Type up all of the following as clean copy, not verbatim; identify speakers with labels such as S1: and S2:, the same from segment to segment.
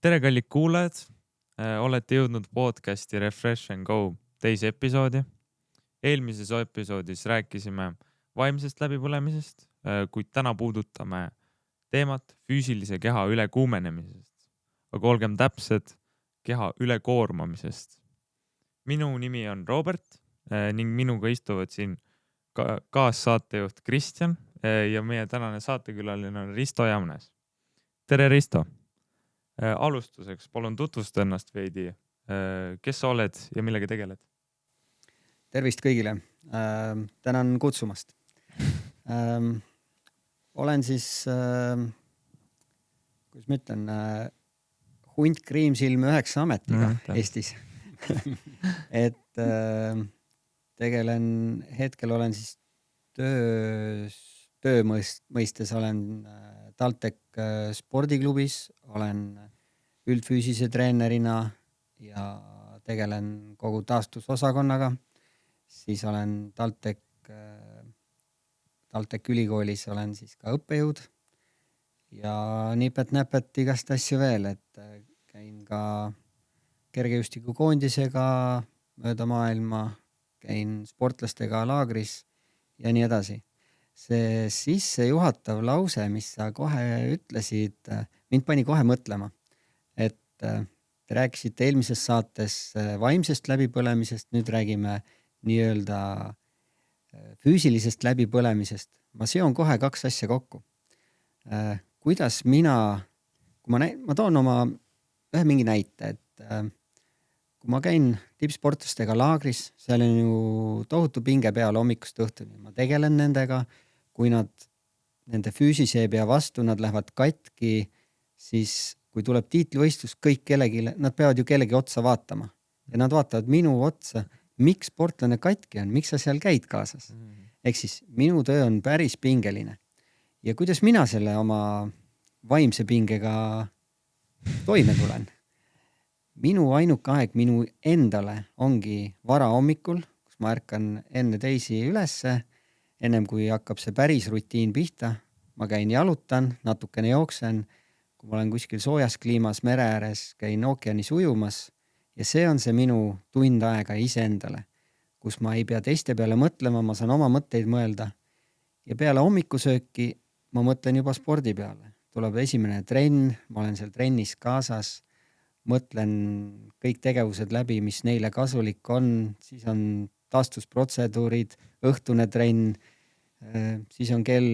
S1: Tere, kallid kuulajad! Olete jõudnud podcasti Refresh and Go teise episoodi. Eelmises episoodis rääkisime vaimsest läbipõlemisest, kuid täna puudutame teemat füüsilise keha ülekuumenemisest. Aga olgem täpsed, keha ülekoormamisest. Minu nimi on Robert ning minuga istuvad siin kaassaatejuht Kristjan ja meie tänane saatekülaline on Risto Jamnes. Tere, Risto! Alustuseks palun tutvusta ennast veidi. Kes sa oled ja millega tegeled?
S2: Tervist kõigile. Tänan kutsumast. Olen siis, kuidas ma ütlen, hunt kriimsilm 9 ametiga Eestis. Et hetkel olen siis töö mõistes olen TalTech spordiklubis, olen üldfüüsise treenerina ja tegelen kogu taastusosakonnaga. Siis olen TalTech ülikoolis olen siis ka õppejõud ja nipet-näpet igast asju veel, et käin ka kergejõustiku koondisega mööda maailma, käin sportlastega laagris ja nii edasi. See sissejuhatav lause, mis sa kohe ütlesid, mind pani kohe mõtlema, et te rääkisite eelmises saates vaimsest läbipõlemisest, nüüd räägime nii-öelda füüsilisest läbipõlemisest. Ma seon kohe 2 asja kokku. Kuidas ma toon ühe mingi näite, et kui ma käin tippsportlastega laagris, seal on ju tohutu pinge peal hommikust õhtuni. Ma tegelen nendega, kui nende füüsise ei pea vastu, nad lähevad katki, siis kui tuleb tiitlivõistlus, nad peavad ju kellegi otsa vaatama. Ja nad vaatavad minu otsa, miks sportlane katki on, miks sa seal käid kaasas. Ehk siis minu töö on päris pingeline. Ja kuidas mina selle oma vaimse pingega toime tulen? Minu ainuke aeg minu endale ongi vara hommikul, kus ma ärkan enne teisi ülesse, ennem kui hakkab see päris rutiin pihta. Ma käin jalutan, natukene jooksen, kui ma olen kuskil soojas kliimas mere ääres, käin ookeanis ujumas ja see on see minu tund aega iseendale, kus ma ei pea teiste peale mõtlema, ma saan oma mõtteid mõelda ja peale hommikusööki ma mõtlen juba spordi peale. Tuleb esimene trenn, ma olen seal trennis kaasas, mõtlen kõik tegevused läbi, mis neile kasulik on, siis on taastusprotseduurid, õhtune trenn, siis on kell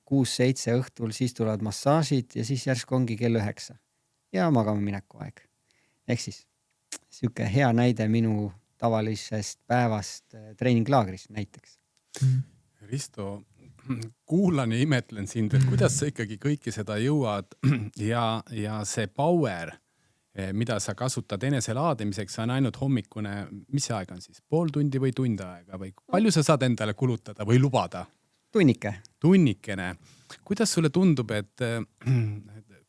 S2: 6-7 õhtul, siis tulevad massaažid ja siis järsku ongi kell 9 ja magama mineku aeg. Ehk siis siuke hea näide minu tavalisest päevast treeninglaagris näiteks.
S3: Risto, kuulan ja imetlen sind, et kuidas sa ikkagi kõike seda jõuad ja see power, mida sa kasutad enese laadimiseks, on ainult hommikune, mis see aeg on siis? Pool tundi või tund aega või palju sa saad endale kulutada või lubada? Tunnikene. Kuidas sulle tundub, et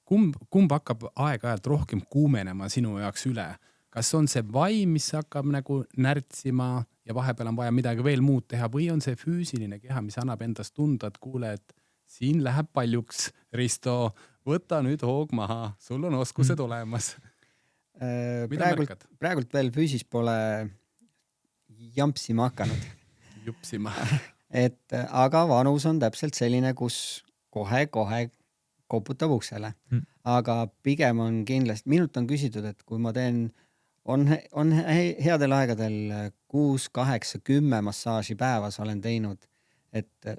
S3: kumb hakkab aeg-ajalt rohkem kuumenema sinu jaoks üle? Kas on see vaim, mis hakkab nagu närtsima ja vahepeal on vaja midagi veel muud teha või on see füüsiline keha, mis annab endast tunda, et kuule, et siin läheb paljuks, Risto, võta nüüd hoog maha, sul on oskused olemas.
S2: Praegult veel füüsis pole jampsima hakanud.
S3: Jupsima.
S2: Aga vanus on täpselt selline, kus kohe koputab uksele. Aga pigem on kindlasti, minult on küsitud, et kui ma teen, on headel aegadel 6, 8, 10 massaaži päevas olen teinud, et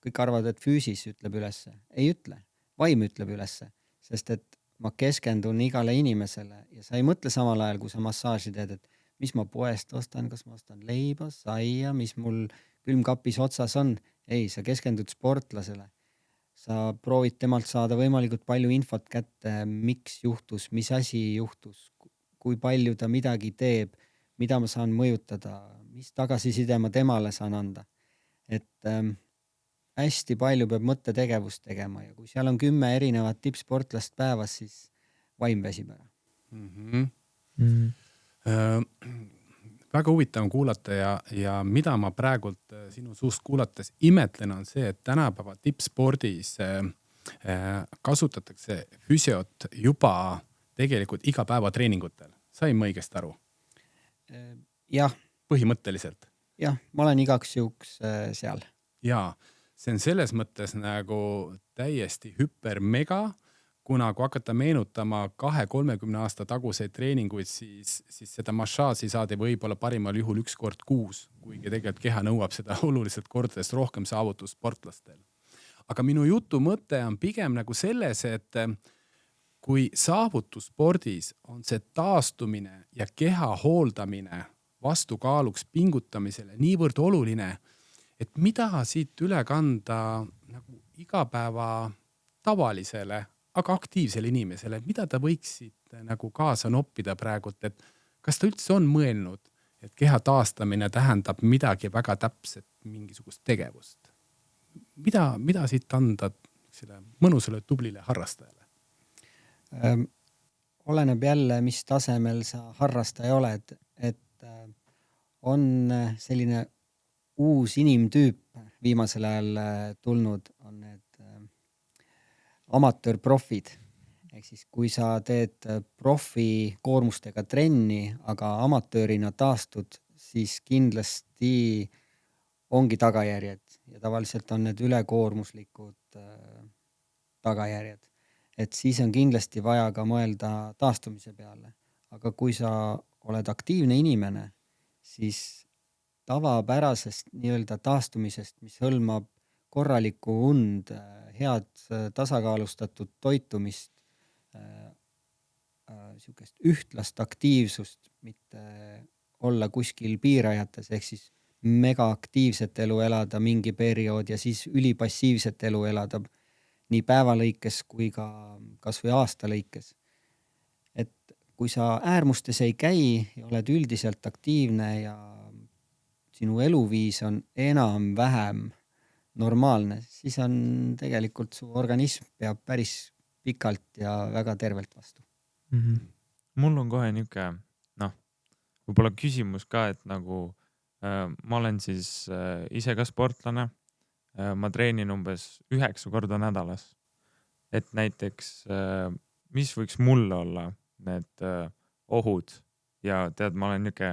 S2: kõik arvavad, et füüsis ütleb ülesse. Ei ütle, vaim ütleb ülesse, sest et ma keskendun igale inimesele ja sa ei mõtle samal ajal, kui sa massaaži teed, et mis ma poest ostan, kas ma ostan leiba, saia, mis mul külmkapis otsas on. Ei, sa keskendud sportlasele. Sa proovid temalt saada võimalikult palju infot kätte, miks juhtus, mis asi juhtus, kui palju ta midagi teeb, mida ma saan mõjutada, mis tagasiside ma temale saan anda. Et hästi palju peab mõttetegevust tegema ja kui seal on 10 erinevat tippsportlast päevas, siis vaim väsib ära.
S3: Väga huvitav on kuulata ja mida ma praegult sinu suust kuulates imetlen on see, et tänapäeva tippspordis kasutatakse füsiot juba tegelikult igapäevatreeningutel. Sain ma õigesti aru?
S2: Jah,
S3: Põhimõtteliselt.
S2: ma olen igaks juhuks seal.
S3: Jaa, see on selles mõttes nagu täiesti hüpermega, kuna kui hakata meenutama 2-30 aasta taguseid treeninguid, siis seda massaaži saadi võib-olla parimal juhul 1 kord kuus, kuigi tegelikult keha nõuab seda oluliselt kordades rohkem saavutust sportlastel. Aga minu jutu mõte on pigem nagu selles, et kui saavutusspordis on see taastumine ja keha hooldamine vastukaaluks pingutamisele niivõrd oluline, et mida siit üle kanda nagu igapäeva tavalisele, aga aktiivsele inimesele, et mida ta võiks siit nagu kaasa noppida praegult, et kas ta üldse on mõelnud, et keha taastamine tähendab midagi väga täpset, mingisugust tegevust? Mida siit anda selle mõnusale tublile harrastajale?
S2: Oleneb jälle, mis tasemel sa harrastaja oled, et on selline uus inimtüüp viimasel ajal tulnud, on need amatöörprofid. Ehk siis kui sa teed profi koormustega trenni, aga amatöörina taastud, siis kindlasti ongi tagajärjed ja tavaliselt on need ülekoormuslikud tagajärjed. Et siis on kindlasti vaja ka mõelda taastumise peale. Aga kui sa oled aktiivne inimene, siis tavapärasest nii-öelda taastumisest, mis hõlmab korralikku und, head tasakaalustatud toitumist, sihukest ühtlast aktiivsust, mitte olla kuskil piirajates, ehk siis megaaktiivset elu elada mingi periood ja siis ülipassiivset elu elada nii päeva lõikes kui ka kas või aasta lõikes. Et kui sa äärmustes ei käi ja oled üldiselt aktiivne ja sinu eluviis on enam-vähem normaalne, siis on tegelikult su organism peab päris pikalt ja väga tervelt vastu.
S1: Mul on kohe niuke, võib-olla küsimus ka, et nagu ma olen siis ise ka sportlane. Ma treenin umbes 9 korda nädalas. Et näiteks, mis võiks mulle olla need ohud ja tead, ma olen niuke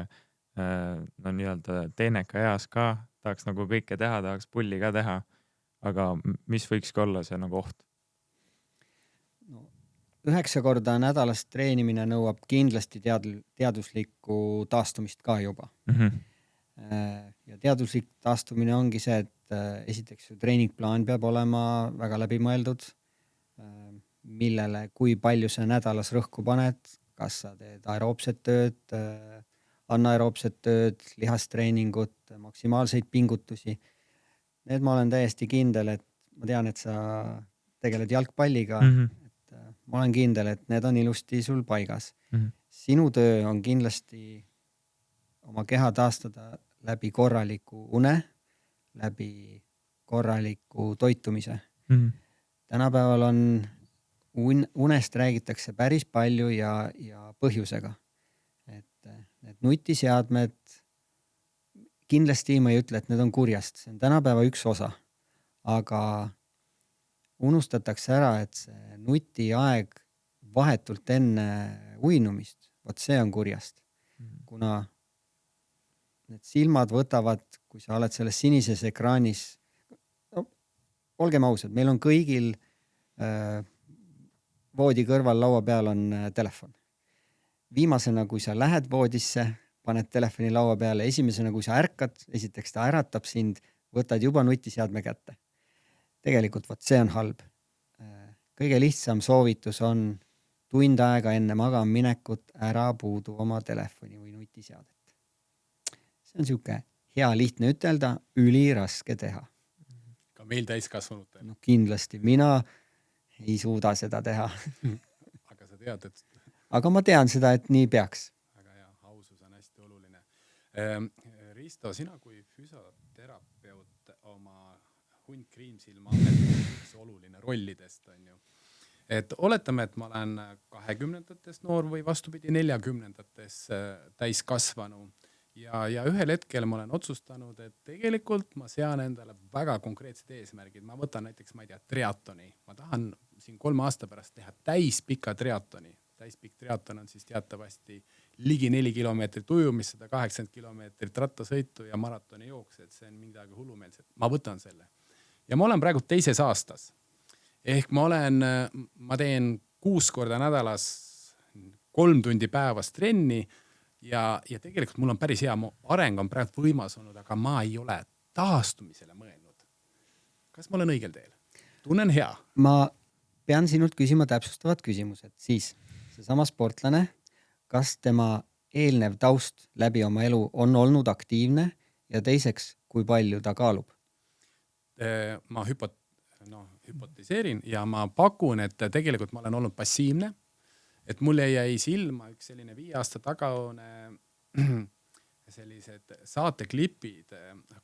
S1: nii-öelda teeneka eas ka, tahaks nagu kõike teha, tahaks pulli ka teha, aga mis võiks ka olla see nagu oht?
S2: 9 korda nädalas treenimine nõuab kindlasti teaduslikku taastumist ka juba. Ja teaduslik taastumine ongi see, et esiteks treeningplaan peab olema väga läbimõeldud, millele, kui palju sa nädalas rõhku paned, kas sa teed aeroobset tööd, anaeroobset tööd, lihastreeningut, maksimaalseid pingutusi. Need ma olen täiesti kindel, et ma tean, et sa tegeled jalgpalliga, et ma olen kindel, et need on ilusti sul paigas. Sinu töö on kindlasti oma keha taastada läbi korraliku une, läbi korraliku toitumise. Tänapäeval on unest räägitakse päris palju ja põhjusega. Et need nutiseadmed, kindlasti ma ei ütle, et need on kurjast. See on tänapäeva üks osa. Aga unustatakse ära, et see nutiaeg vahetult enne uinumist, vot see on kurjast. Kuna need silmad võtavad, kui sa oled selles sinises ekraanis, olgem ausad, meil on kõigil voodi kõrval laua peal on telefon. Viimasena, kui sa lähed voodisse, paned telefoni laua peale, esimesena, kui sa ärkad, esiteks ta äratab sind, võtad juba nutiseadme kätte. Tegelikult vot see on halb. Kõige lihtsam soovitus on tund aega enne magama minekut ära puudu oma telefoni või nutiseadet. See on siuke hea lihtne ütelda, üliraske teha.
S3: Ka meil täiskasvanutel.
S2: No kindlasti, mina ei suuda seda teha.
S3: Aga sa tead, et...
S2: Aga ma tean seda, et nii peaks.
S3: Väga hea, ausus on hästi oluline. Risto, sina kui füsioterapeut oma Hunt Kriimsilma ametis oluline rollidest on ju. Et oletame, et ma olen 20-ndates noor või vastupidi 40-ndates täiskasvanu. Ja ühel hetkel ma olen otsustanud, et tegelikult ma sean endale väga konkreetsed eesmärgid. Ma võtan näiteks, ma ei tea, triatoni. Ma tahan siin 3 aasta pärast teha täispika triatoni. täispikk triatlon on siis teatavasti ligi 4 kilomeetrit ujumist, 180 kilomeetrit rattasõitu ja maratoni jooks, et see on midagi hullumeelset. Ma võtan selle. Ja ma olen praegu 2. aastas. Ehk ma teen 6 korda nädalas 3 tundi päevas trenni ja tegelikult mul on päris hea areng on praegu võimas olnud, aga ma ei ole taastumisele mõelnud. Kas ma olen õigel teel? Tunnen hea.
S2: Ma pean sinult küsima täpsustavad küsimused. Siis seesama sportlane, kas tema eelnev taust läbi oma elu on olnud aktiivne ja teiseks, kui palju ta kaalub?
S3: Ma hüpotiseerin ja ma pakun, et tegelikult ma olen olnud passiivne. Et mulle jäi silma üks selline 5 aasta tagaune sellised saateklipid,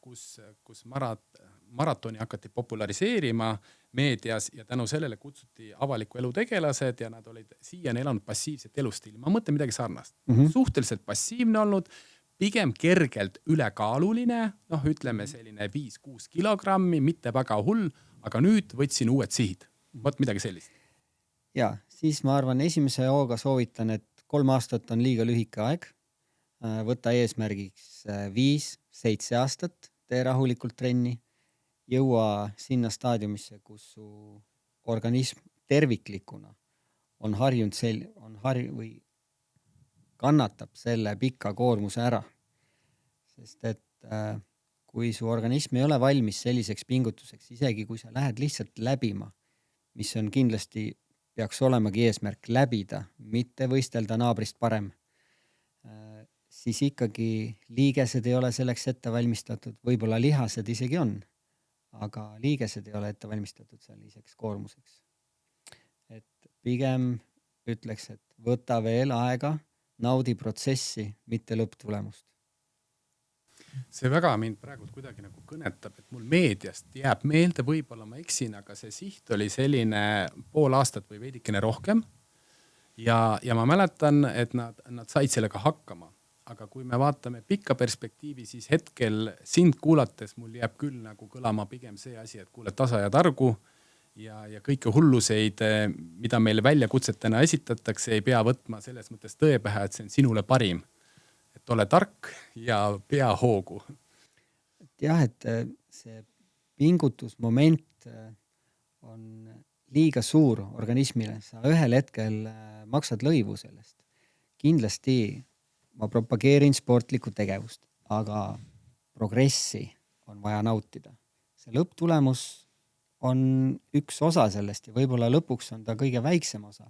S3: kus maratoni hakati populariseerima meedias ja tänu sellele kutsuti avaliku elu tegelased ja nad olid siiani elanud passiivset elustiili. Ma mõtlen midagi sarnast. Suhteliselt passiivne olnud, pigem kergelt ülekaaluline, ütleme selline 5-6 kilogrammi, mitte väga hull, aga nüüd võtsin uued sihid. Võt midagi sellist.
S2: Ja, siis ma arvan, esimese hooga soovitan, et 3 aastat on liiga lühike aeg. Võta eesmärgiks 5-7 aastat, tee rahulikult trenni, jõua sinna staadiumisse, kus su organism terviklikuna on harjunud või kannatab selle pika koormuse ära. Sest et kui su organism ei ole valmis selliseks pingutuseks, isegi kui sa lähed lihtsalt läbima, mis on kindlasti peaks olemagi eesmärk läbida, mitte võistelda naabrist parem, siis ikkagi liigesed ei ole selleks ette valmistatud, võib-olla lihased isegi on, aga liigesed ei ole ette valmistatud selliseks koormuseks. Et pigem ütleks, et võta veel aega, naudi protsessi, mitte lõpptulemust.
S3: See väga mind praegu kuidagi nagu kõnetab, et mul meediast jääb meelde, võib-olla ma eksin, aga see siht oli selline 5 aastat või veidikene rohkem. Ja ma mäletan, et nad said sellega hakkama. Aga kui me vaatame pikka perspektiivi, siis hetkel sind kuulates mul jääb küll nagu kõlama pigem see asi, et kuule tasa ja targu ja kõiki hulluseid, mida meile väljakutsetena esitatakse, ei pea võtma selles mõttes tõepähe, et see on sinule parim. Et ole tark ja pea hoogu.
S2: Jah, et see pingutusmoment on liiga suur organismile. Sa ühel hetkel maksad lõivu sellest. Kindlasti ma propageerin sportlikku tegevust, aga progressi on vaja nautida. See lõpptulemus on üks osa sellest ja võib-olla lõpuks on ta kõige väiksem osa.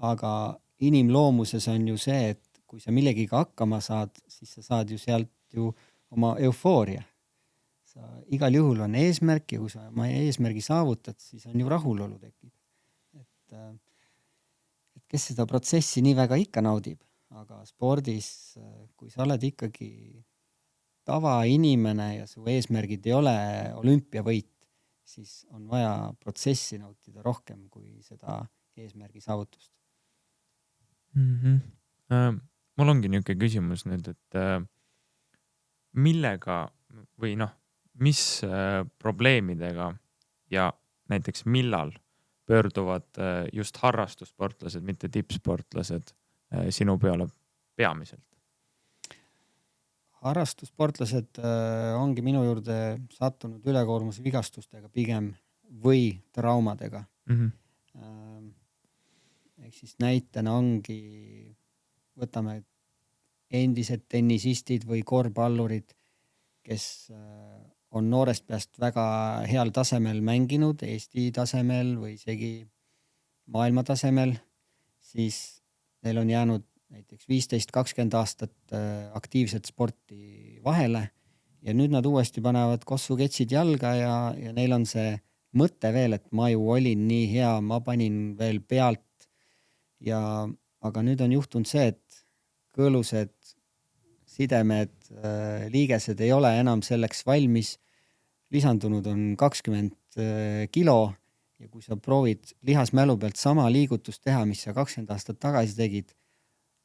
S2: Aga inimloomuses on ju see, et kui sa millegiga hakkama saad, siis sa saad ju sealt ju oma eufooria. Sa igal juhul on eesmärk ja kui sa oma eesmärgi saavutad, siis on ju rahulolu tekib. Et kes seda protsessi nii väga ikka naudib, aga spordis, kui sa oled ikkagi tavainimene ja su eesmärgid ei ole olümpiavõit, siis on vaja protsessi nautida rohkem kui seda eesmärgi saavutust.
S1: Mul ongi niisugune küsimus nüüd, et millega või mis probleemidega ja näiteks millal pöörduvad just harrastussportlased, mitte tippsportlased sinu peale peamiselt?
S2: Harrastussportlased ongi minu juurde sattunud ülekoormusvigastustega pigem või traumadega. Ehk siis näitena ongi, võtame endised tennisistid või korvpallurid, kes on noorest peast väga heal tasemel mänginud, Eesti tasemel või isegi maailma tasemel, siis neil on jäänud näiteks 15-20 aastat aktiivset sporti vahele ja nüüd nad uuesti panevad kossuketsid jalga ja neil on see mõte veel, et ma ju olin nii hea, ma panin veel pealt aga nüüd on juhtunud see, et kõõlused, sidemed, liigesed ei ole enam selleks valmis, lisandunud on 20 kilo ja kui sa proovid lihasmälu pealt sama liigutust teha, mis sa 20 aastat tagasi tegid,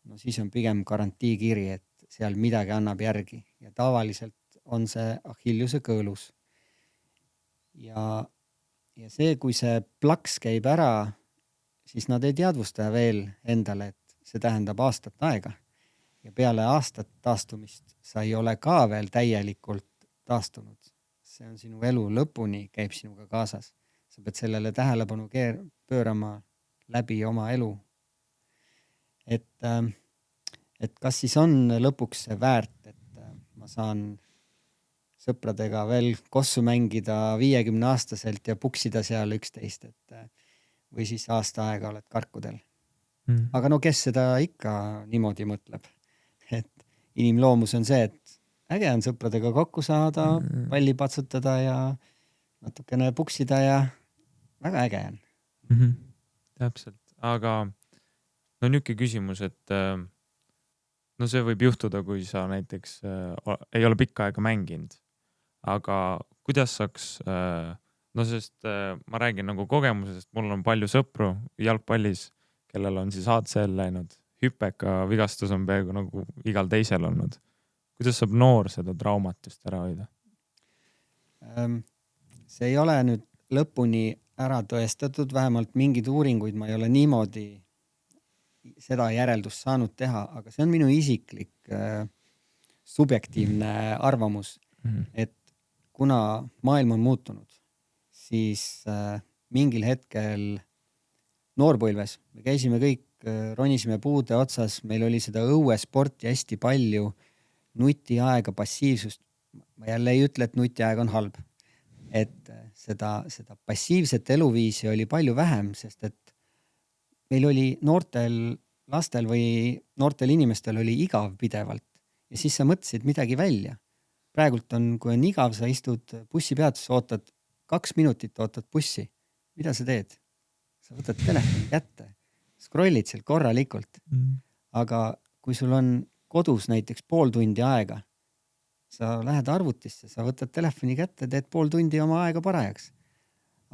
S2: no siis on pigem garantiikiri, et seal midagi annab järgi ja tavaliselt on see Achilleuse kõõlus. Ja see, kui see plaks käib ära, siis nad ei teadvusta veel endale, et see tähendab aastat aega. Ja peale aastat taastumist sa ei ole ka veel täielikult taastunud. See on sinu elu lõpuni, käib sinuga kaasas. Sa pead sellele tähelepanu pöörama läbi oma elu. Et kas siis on lõpuks see väärt, et ma saan sõpradega veel kossu mängida 50-aastaselt ja puksida seal 11, või siis aasta aega oled karkudel. Aga no kes seda ikka niimoodi mõtleb? Et inimloomus on see, et äge on sõpradega kokku saada, palli patsutada ja natukene puksida ja väga äge on.
S1: Täpselt, aga no niuke küsimus, et no see võib juhtuda, kui sa näiteks ei ole pikka aega mänginud, aga kuidas saaks, no sest ma räägin nagu kogemusest, mul on palju sõpru jalgpallis, kellel on siis ACL läinud, hüpeka vigastus on peaaegu nagu igal teisel olnud. Kuidas saab noor seda traumat just ära hoida?
S2: See ei ole nüüd lõpuni ära tõestatud, vähemalt mingid uuringuid ma ei ole niimoodi seda järeldust saanud teha, aga see on minu isiklik subjektiivne arvamus, et kuna maailm on muutunud, siis mingil hetkel noorpõlves me käisime kõik, ronisime puude otsas, meil oli seda õuesporti hästi palju, nutiaega, passiivsust. Ma jälle ei ütle, et nutiaeg on halb. Et seda passiivset eluviisi oli palju vähem, sest et meil oli noortel lastel või noortel inimestel oli igav pidevalt ja siis sa mõtlesid midagi välja. Praegult on, kui on igav, sa istud bussipeatuses, ootad 2 minutit, ootad bussi. Mida sa teed? Sa võtad telefoni kätte, scrollid seal korralikult. Aga kui sul on kodus näiteks pool tundi aega, sa lähed arvutisse, sa võtad telefoni kätte, teed pool tundi oma aega parajaks.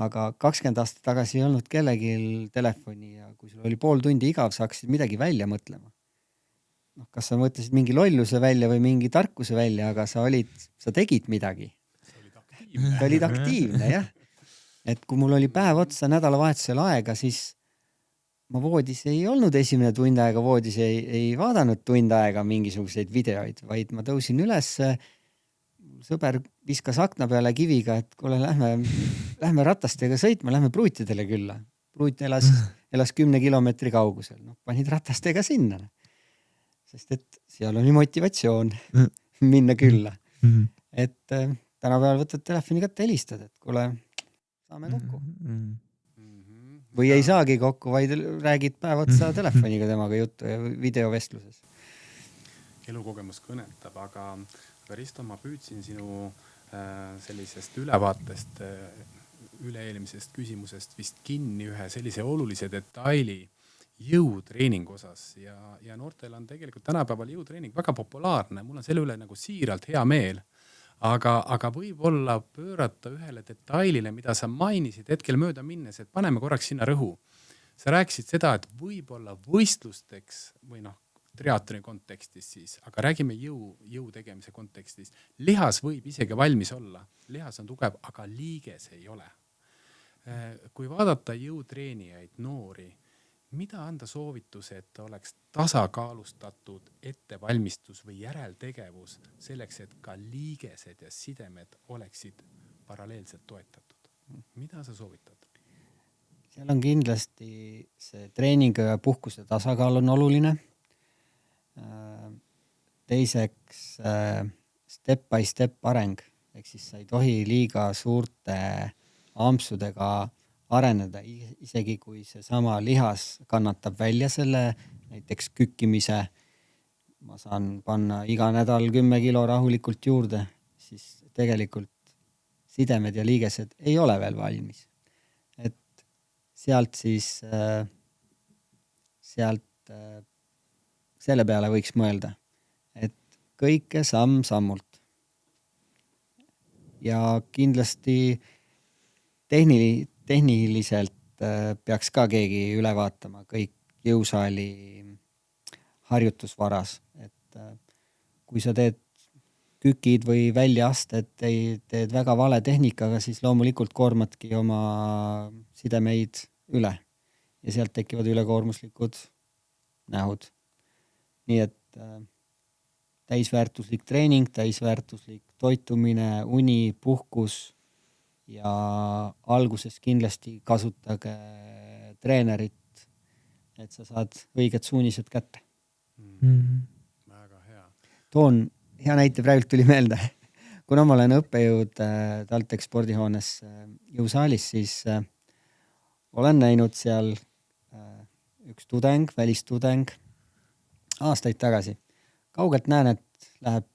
S2: Aga 20 aastat tagasi ei olnud kellelgi telefoni ja kui sul oli pool tundi igav, sa hakkasid midagi välja mõtlema. No, kas sa mõtlesid mingi lolluse välja või mingi tarkuse välja, aga sa tegid midagi. Sa olid aktiivne, jah. Et kui mul oli päev otsa nädalavahetusel aega, siis ma voodis ei olnud esimene tund aega, voodis ei vaadanud tund aega mingisuguseid videoid, vaid ma tõusin üles, sõber viskas akna peale kiviga, et kuule, lähme ratastega sõitma, lähme pruutidele külla. Pruut elas 10 kilomeetri kaugusel. No, panid ratastega sinna. Sest et seal oli motivatsioon minna külla. Et tänapäeval võtad telefoni kätte, helistad, et kuule, saame kokku. Või ei saagi kokku, vaid räägid päev otsa telefoniga temaga juttu ja videovestluses.
S3: Elukogemus kõnetab, aga Risto, ma püüdsin sinu sellisest ülevaatest, üle-eelmisest küsimusest vist kinni ühe sellise olulise detaili jõutreeningu osas ja noortel on tegelikult tänapäeval jõutreening väga populaarne. Mul on selle üle nagu siiralt hea meel, aga võib-olla pöörata ühele detailile, mida sa mainisid hetkel mööda minnes, et paneme korraks sinna rõhu. Sa rääkisid seda, et võib-olla võistlusteks või triatloni kontekstis siis, aga räägime jõu tegemise kontekstis. Lihas võib isegi valmis olla. Lihas on tugev, aga liiges ei ole. Kui vaadata jõutreenijaid, noori, mida anda soovitus, et oleks tasakaalustatud ettevalmistus või järeltegevus selleks, et ka liigesed ja sidemed oleksid paralleelselt toetatud? Mida sa soovitad?
S2: Seal on kindlasti see treeningu ja puhkuse tasakaal on oluline. Teiseks step by step areng, ehk siis sa ei tohi liiga suurte ampsudega areneda, isegi kui see sama lihas kannatab välja selle näiteks kükkimise. Ma saan panna iga nädal 10 kilo rahulikult juurde, siis tegelikult sidemed ja liigesed ei ole veel valmis. Et sealt siis selle peale võiks mõelda, et kõike samm-sammult. Ja kindlasti tehniliselt peaks ka keegi üle vaatama kõik jõusaali harjutusvaras. Et kui sa teed kükid või väljaasted, teed väga vale tehnikaga, siis loomulikult koormatki oma sidemeid üle. ja sealt tekivad ülekoormuslikud nähud. Nii et täisväärtuslik treening, täisväärtuslik toitumine, uni, puhkus ja alguses kindlasti kasutage treenerit, et sa saad õiged suunised kätte.
S3: Väga hea.
S2: Toon hea näite, praegu tuli meelde. Kuna ma olen õppejõud TalTech spordihoones jõusaalis, siis olen näinud seal üks tudeng, välistudeng aastaid tagasi. Kaugelt näen, et läheb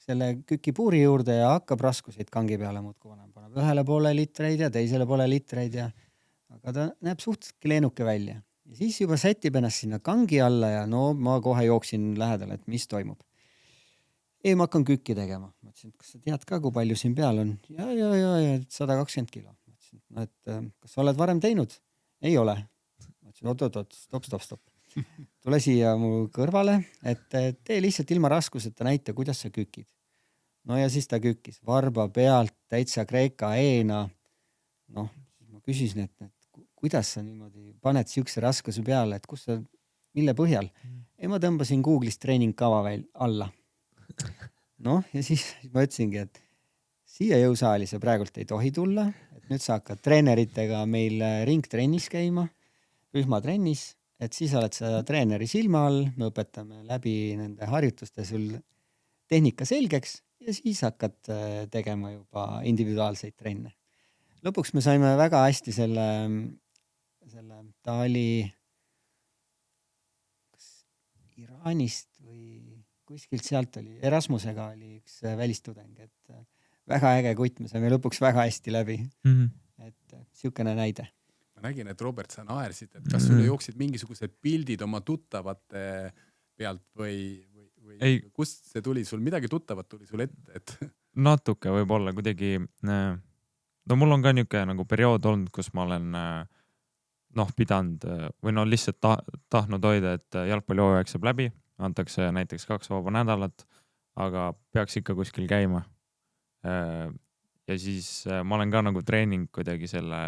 S2: selle kükipuuri juurde ja hakkab raskuseid kangi peale muudkui panema. Paneb ühele poole litreid ja teisele poole litreid aga ta näeb suhteliselt leenuke välja. Ja siis juba sätib ennast sinna kangi alla ja no ma kohe jooksin lähedale, et mis toimub. Ei, ma hakkan kükki tegema. Ma ütlesin, et kas sa tead ka, kui palju siin peal on? Ja 120 kilo. Ma ütlesin, no, et kas sa oled varem teinud? Ei ole. Ma ütlesin, oot, stop. Tule siia mu kõrvale, et tee lihtsalt ilma raskuseta näita, kuidas sa kükid. No ja siis ta kükkis varba pealt täitsa Kreeka eena. Noh, ma küsisin, et kuidas sa niimoodi paned siukse raskuse peale, et kus sa, mille põhjal? Ei, ma tõmbasin Google'ist treeningkava alla. Noh, ja siis ma ütlesingi, et siia jõusaali sa praegult ei tohi tulla, et nüüd sa hakkad treeneritega meil ringtrennis käima, rühmatrennis, et siis oled sa treeneri silma all, me õpetame läbi nende harjutuste sul tehnika selgeks ja siis hakkad tegema juba individuaalseid trenne. Lõpuks me saime väga hästi selle ta oli kas Iraanist või kuskilt sealt oli, Erasmusega oli üks välistudeng, et väga äge kutt, me saime lõpuks väga hästi läbi. Et siukene näide.
S3: Ma nägin, et Robert, sa naersid, et kas sulle jooksid mingisugused pildid oma tuttavate pealt või kust see tuli sul? Midagi tuttavat tuli sul ette? Et...
S1: Natuke võib-olla kuidagi, no mul on ka niisugune nagu periood olnud, kus ma olen pidanud või lihtsalt tahtnud hoida, et jalgpallihooaeg saab läbi, antakse näiteks 2 vaba nädalat, aga peaks ikka kuskil käima. Ja siis ma olen ka nagu treening kuidagi selle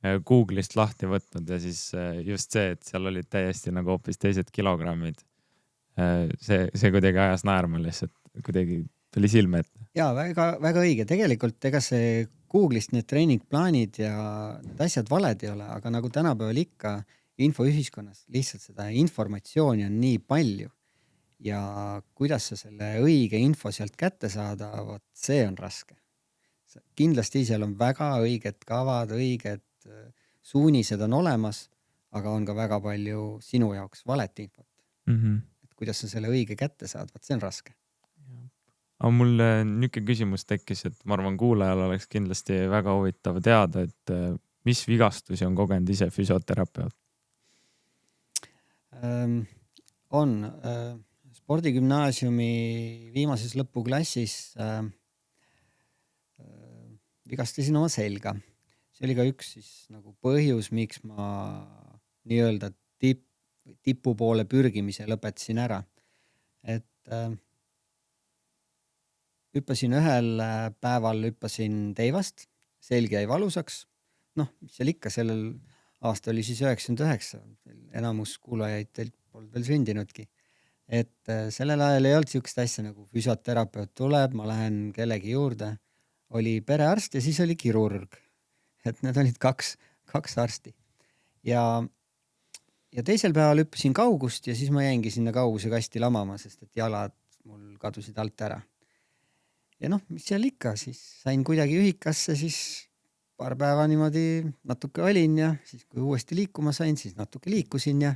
S1: Google'ist lahti võtnud ja siis just see, et seal olid täiesti nagu hoopis teised kilogrammid. See kuidagi ajas naerma lihtsalt, kuidagi tuli silme ette.
S2: Jaa, väga, väga õige. Tegelikult ega see Google'ist need treeningplaanid ja need asjad valed ei ole, aga nagu tänapäeval ikka infoühiskonnas lihtsalt seda informatsiooni on nii palju ja kuidas sa selle õige info sealt kätte saada, see on raske. Kindlasti seal on väga õiged kavad, õiged suunised on olemas, aga on ka väga palju sinu jaoks valet infot. Et kuidas sa selle õige kätte saad, see on raske.
S1: Aga mul niisugune küsimus tekkis, et ma arvan, kuulajal oleks kindlasti väga huvitav teada, et mis vigastusi on kogenud ise füsioterapeut?
S2: On. Spordigümnaasiumi viimases lõpuklassis vigastasin oma selga. See oli ka üks siis nagu põhjus, miks ma nii-öelda tipu poole pürgimise lõpetasin ära. Et hüppasin ühel päeval teivast, selg jäi valusaks. Noh, mis seal ikka, sellel aasta oli siis 99, enamus kuulajaid teilt polnud veel sündinudki. Et sellel ajal ei olnud siukest asja nagu füsioterapeut tuleb, ma lähen kellegi juurde. Oli perearst ja siis oli kirurg. Et need olid kaks arsti. Ja teisel päeval hüppasin kaugust ja siis ma jäingi sinna kauguse kasti lamama, sest et jalad mul kadusid alt ära. Ja mis seal ikka, siis sain kuidagi ühikasse, siis paar päeva niimoodi natuke olin ja siis kui uuesti liikuma sain, siis natuke liikusin ja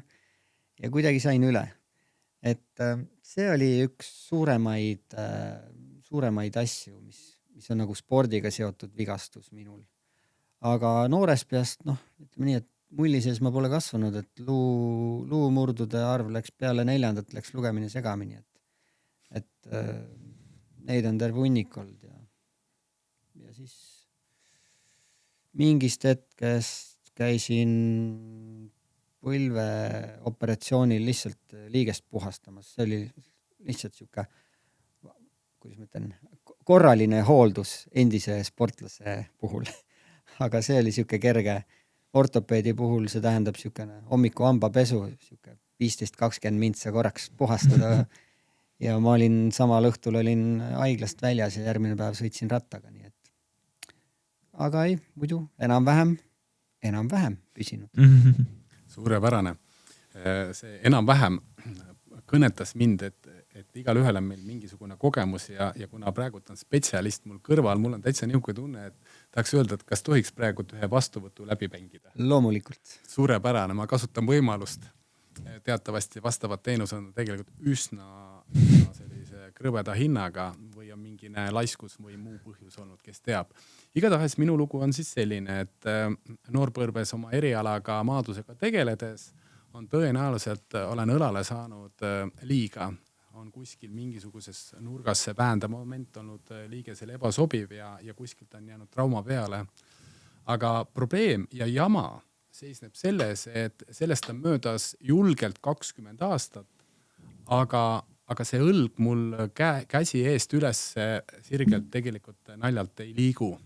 S2: kuidagi sain üle. Et see oli üks suuremaid asju, mis on nagu spordiga seotud vigastus minul. Aga noores peast, ütleme nii, et mulli sees ma pole kasvanud, et luumurdude arv läks peale 4, läks lugemine segamini, et neid on terve hunnik olnud ja siis mingist hetkest käisin põlveoperatsioonil lihtsalt liigest puhastamas. See oli lihtsalt siuke, kuidas ma ütlen, korraline hooldus endise sportlase puhul. Aga see oli siuke kerge ortopeedi puhul see tähendab niisugune hommiku hambapesu, 15-20 mintsa korraks puhastada. Ja ma olin samal õhtul olin haiglast väljas ja järgmine päev sõitsin rattaga, nii et. Aga ei, muidu enam-vähem püsinud.
S3: Suurepärane. See enam-vähem kõnetas mind, et igal ühel on meil mingisugune kogemus ja kuna praegu on spetsialist mul kõrval, mul on täitsa niisugune tunne, et tahaks öelda, et kas tohiks praegu ühe vastuvõtu läbi mängida.
S2: Loomulikult.
S3: Suurepärane, ma kasutan võimalust. Teatavasti vastavad teenus on tegelikult üsna sellise krõbeda hinnaga või on mingine laiskus või muu põhjus olnud, kes teab. Igatahes minu lugu on siis selline, et noorpõrves oma erialaga maadlusega tegeledes on tõenäoliselt, olen õlale saanud liiga, on kuskil mingisuguses nurgas see väända moment olnud liigesel ebasobiv ja kuskilt on jäänud trauma peale. Aga probleem ja jama seisneb selles, et sellest on möödas julgelt 20 aastat, aga see õlg mul käsi eest üles sirgelt tegelikult naljalt ei liigu.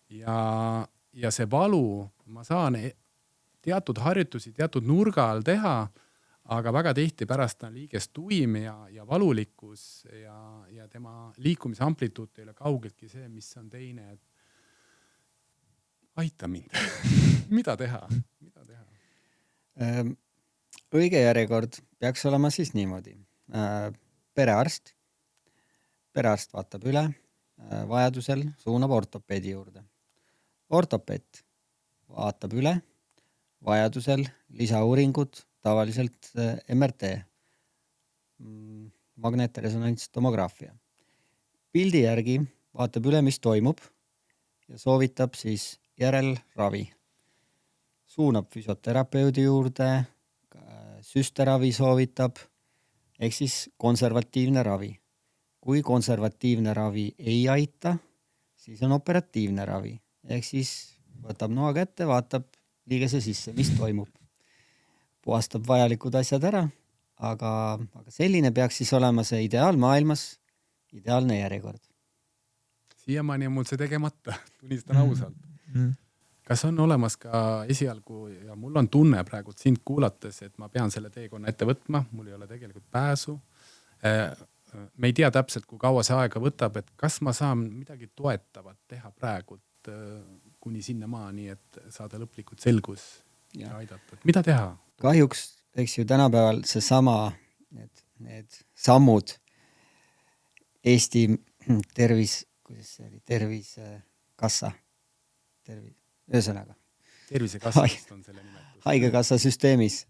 S3: Ja see valu, ma saan teatud harjutusi, teatud nurga all teha, aga väga tihti pärast on liiges tuim ja valulikkus ja tema liikumise amplituud ei ole kaugeltki see, mis on teine. Aita mind. Mida teha?
S2: Õige järjekord peaks olema siis niimoodi. Perearst vaatab üle, vajadusel suunab ortopeedi juurde. Ortopeed vaatab üle, vajadusel lisauuringud, tavaliselt MRT, magnetresonantstomograafia. Pildi järgi vaatab üle, mis toimub ja soovitab siis järelravi. Suunab füsioterapeudi juurde, süsteravi soovitab, ehk siis konservatiivne ravi. Kui konservatiivne ravi ei aita, siis on operatiivne ravi. Ehk siis võtab noa kätte, vaatab liigese sisse, mis toimub. Puhastab vajalikud asjad ära, aga selline peaks siis olema see ideaalmaailmas, ideaalne järjekord.
S3: Siiamaani on mul see tegemata, tunnistan ausalt. Kas on olemas ka esialgu ja mul on tunne praegu sind kuulates, et ma pean selle teekonna ette võtma, mul ei ole tegelikult pääsu. Me ei tea täpselt, kui kaua see aega võtab, et kas ma saan midagi toetavat teha praegu kuni sinna maani, et saada lõplikult selgus ja aidata. Mida teha?
S2: Kahjuks, eks ju, tänapäeval see sama, need sammud Eesti tervisekassa, ühesõnaga.
S3: Tervisekassast on selle nimetus.
S2: Haigekassa süsteemis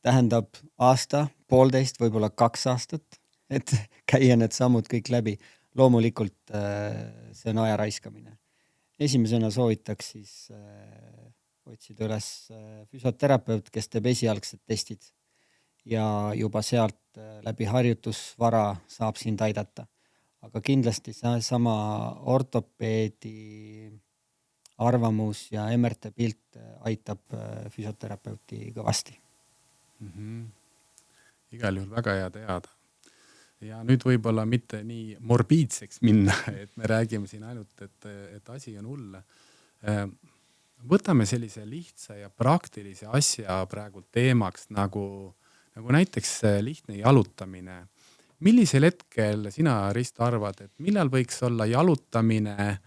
S2: tähendab aasta, 1,5, võib-olla 2 aastat, et käia need sammud kõik läbi. Loomulikult see on aja raiskamine. Esimesena soovitaks siis otsida üles füsioterapeut, kes teeb esialgsed testid ja juba sealt läbi harjutusvara saab sind aidata. Aga kindlasti sama ortopeedi arvamus ja MRT pilt aitab füsioterapeuti kõvasti.
S3: Igal juhul väga hea teada. Ja nüüd võib-olla mitte nii morbiidseks minna, et me räägime siin ainult, et asi on hull. Võtame sellise lihtsa ja praktilise asja praegu teemaks, nagu näiteks lihtne jalutamine. Millisel hetkel sina, Risto, arvad, et millal võiks olla jalutamine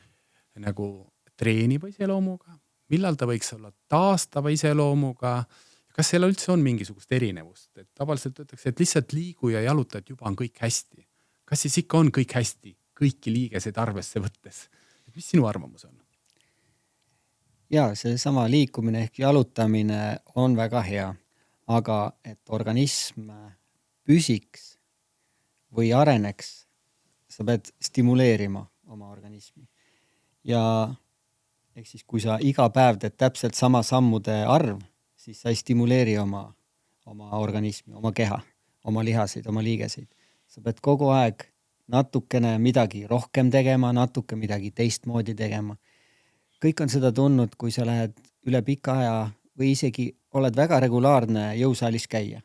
S3: nagu treeniva iseloomuga, millal ta võiks olla taastava iseloomuga? Kas seal üldse on mingisugust erinevust? Et tavaliselt öeldakse, et lihtsalt liigu ja jaluta, et juba on kõik hästi. Kas siis ikka on kõik hästi, kõiki liigeseid arvesse võttes? Mis sinu arvamus on?
S2: Ja see sama liikumine ehk jalutamine on väga hea, aga et organism püsiks või areneks, sa pead stimuleerima oma organismi. Ja ehk siis, kui sa iga päev teed täpselt sama sammude arv, siis sa ei stimuleeri oma organismi, oma keha, oma lihaseid, oma liigeseid. Sa pead kogu aeg natukene midagi rohkem tegema, natuke midagi teistmoodi tegema. Kõik on seda tundnud, kui sa lähed üle pika aja või isegi oled väga regulaarne jõusaalis käia.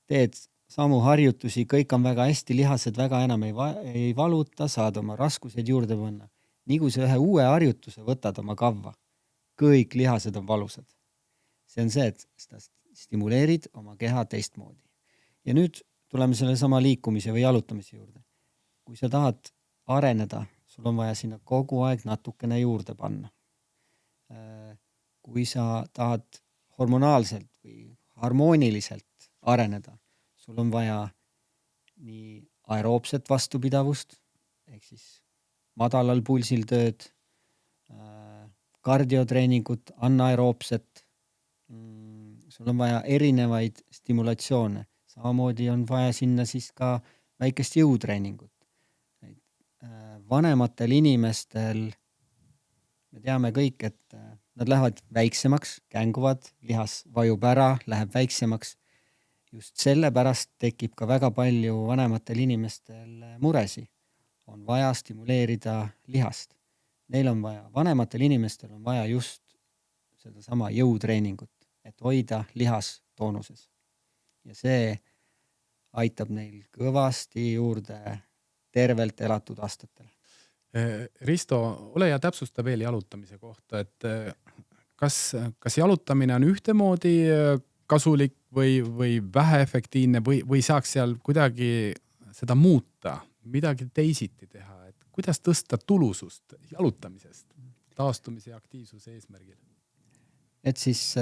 S2: Teed samu harjutusi, kõik on väga hästi, lihased väga enam ei valuta, saad oma raskused juurde panna. Nii kui sa ühe uue harjutuse võtad oma kavva, kõik lihased on valusad. See on see, et seda stimuleerid oma keha teistmoodi. Ja nüüd tuleme selle sama liikumise või jalutamise juurde. Kui sa tahad areneda, sul on vaja sinna kogu aeg natukene juurde panna. Kui sa tahad hormonaalselt või harmooniliselt areneda, sul on vaja nii aeroobset vastupidavust, ehk siis madalal pulsil tööd, kardiotreeningut, anaeroobset, sul on vaja erinevaid stimulatsioone. Samamoodi on vaja sinna siis ka väikest jõutreeningut. Vanematel inimestel, me teame kõik, et nad lähevad väiksemaks, känguvad, lihas vajub ära, läheb väiksemaks. Just sellepärast tekib ka väga palju vanematel inimestel muresi. On vaja stimuleerida lihast. Neil on vaja, vanematel inimestel on vaja just seda sama jõutreeningut, et hoida lihas toonuses. Ja see aitab neil kõvasti juurde tervelt elatud aastatele.
S3: Risto, ole ja täpsusta veel jalutamise kohta, et kas jalutamine on ühtemoodi kasulik või väheefektiivne või saaks seal kuidagi seda muuta, midagi teisiti teha, et kuidas tõsta tulusust jalutamisest taastumise ja aktiivsuse eesmärgil?
S2: Et siis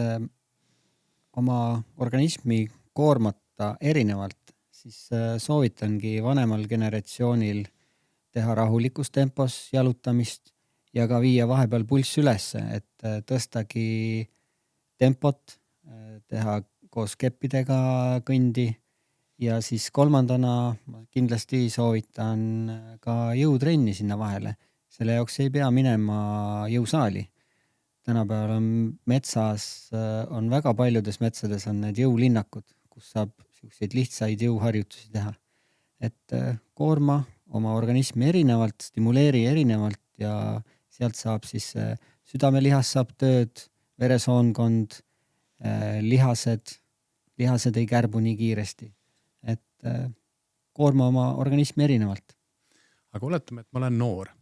S2: oma organismi koormata erinevalt, siis soovitangi vanemal generatsioonil teha rahulikus tempos jalutamist ja ka viia vahepeal pulss ülesse, et tõstagi tempot, teha koos keppidega kõndi ja siis kolmandana ma kindlasti soovitan ka jõutrenni sinna vahele. Selle jaoks ei pea minema jõusaali. Tänapäeval on metsas, on väga paljudes metsades on need jõulinnakud, kus saab selliseid lihtsaid jõuharjutusi teha. Et koorma oma organismi erinevalt, stimuleeri erinevalt ja sealt saab siis südamelihas saab tööd, veresoonkond, lihased ei kärbu nii kiiresti. Et koorma oma organismi erinevalt.
S3: Aga oletame, et ma olen noor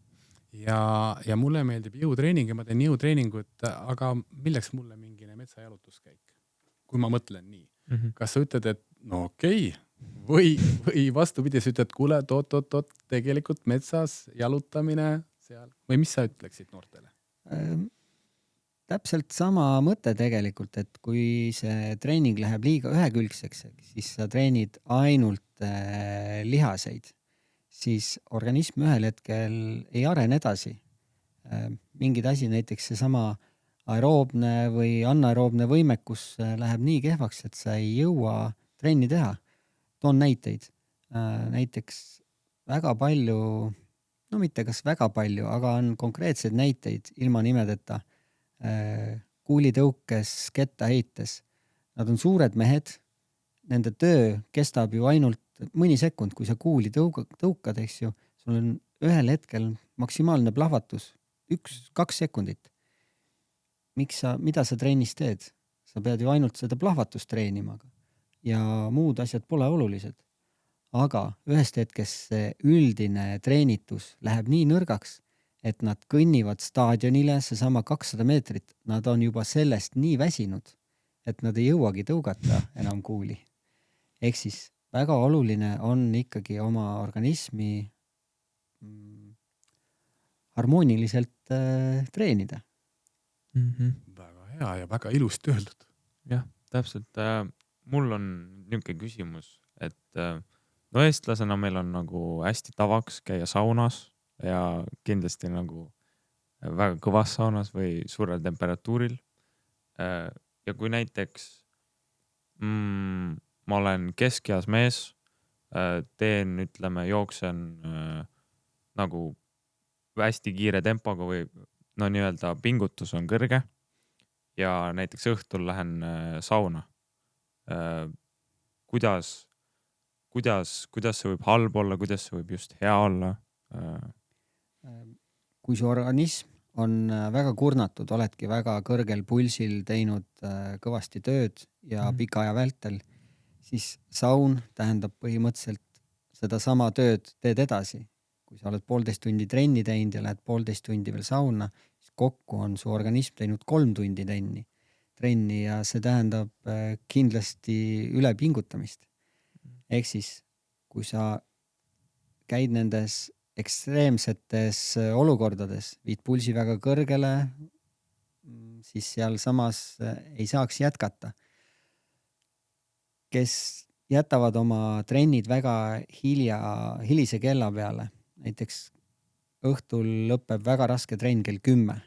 S3: ja mulle meeldib jõutreening ja ma teen jõutreeningut, aga milleks mulle mingine metsajalutuskäik? Kui ma mõtlen nii. Kas sa ütled, et no okei, või vastupidi, sa ütled, kuule, tegelikult metsas jalutamine seal või mis sa ütleksid noortele?
S2: Täpselt sama mõte tegelikult, et kui see treening läheb liiga ühekülgseks, siis sa treenid ainult lihaseid, siis organism ühel hetkel ei arene edasi. Mingid asi, näiteks seesama aeroobne või anaeroobne võimekus läheb nii kehvaks, et sa ei jõua trenni teha. Toon näiteid. Näiteks väga palju, no mitte kas väga palju, aga on konkreetsed näiteid ilma nimedeta kuulitõukes, kettaheites. Nad on suured mehed, nende töö kestab ju ainult mõni sekund, kui sa kuuli tõukad, eks ju, sul on ühel hetkel maksimaalne plahvatus, 1-2 sekundit. Mida sa trennis teed? Sa pead ju ainult seda plahvatust treenima ja muud asjad pole olulised. Aga ühest hetkest see üldine treenitus läheb nii nõrgaks, et nad kõnnivad staadionile seesama 200 meetrit. Nad on juba sellest nii väsinud, et nad ei jõuagi tõugata enam kuuli. Ehk siis väga oluline on ikkagi oma organismi harmooniliselt treenida.
S3: Väga hea ja väga ilusti öeldud.
S1: Jah, täpselt. Mul on niisugune küsimus, et no eestlasena meil on nagu hästi tavaks käia saunas ja kindlasti nagu väga kõvas saunas või suurel temperatuuril. Ja kui näiteks ma olen keskeas mees, teen, ütleme, jooksen nagu hästi kiire tempoga või no nii-öelda pingutus on kõrge ja näiteks õhtul lähen sauna. Kuidas see võib halb olla, kuidas see võib just hea olla?
S2: Kui su organism on väga kurnatud, oledki väga kõrgel pulsil teinud kõvasti tööd ja pika aja vältel, siis saun tähendab põhimõtteliselt seda sama tööd teed edasi. Kui sa oled 1,5 tundi trenni teinud ja lähed 1,5 tundi veel sauna, siis kokku on su organism teinud 3 tundi trenni ja see tähendab kindlasti ülepingutamist. Ehk siis, kui sa käid nendes ekstreemsetes olukordades, viid pulsi väga kõrgele, siis seal samas ei saaks jätkata. Kes jätavad oma trennid väga hilise kella peale, näiteks õhtul lõpeb väga raske trenn kell 10